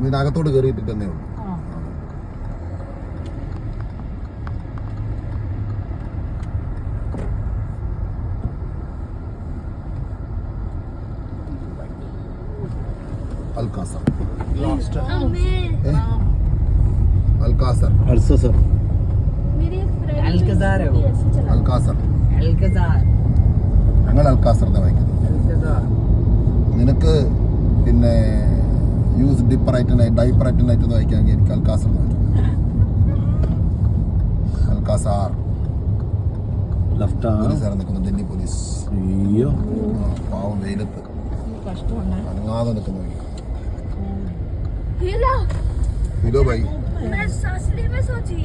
ഇതിനകത്തോട്ട് കയറിയിട്ട് തന്നെ ഉള്ളൂ. അൽകാസർ അൽകാസർ അൽസസർ അൽകാസർ ഞങ്ങൾ അൽകാസറിനെ വായിക്കുന്നത്. നിനക്ക് പിന്നെ യൂസ് ഡൈപ്പർ ഐറ്റനായിട്ട് വായിക്കാമെങ്കിൽ എനിക്ക് അൽകാസർ അൽകാസാർ പോലീസുകാരൻ നിൽക്കുന്നു. ഡൽഹി പോലീസ്. അയ്യോ പാവം വെയിലത്ത് അനങ്ങാതെ നിൽക്കുന്നു. हेलो भाई मैं असली में सोची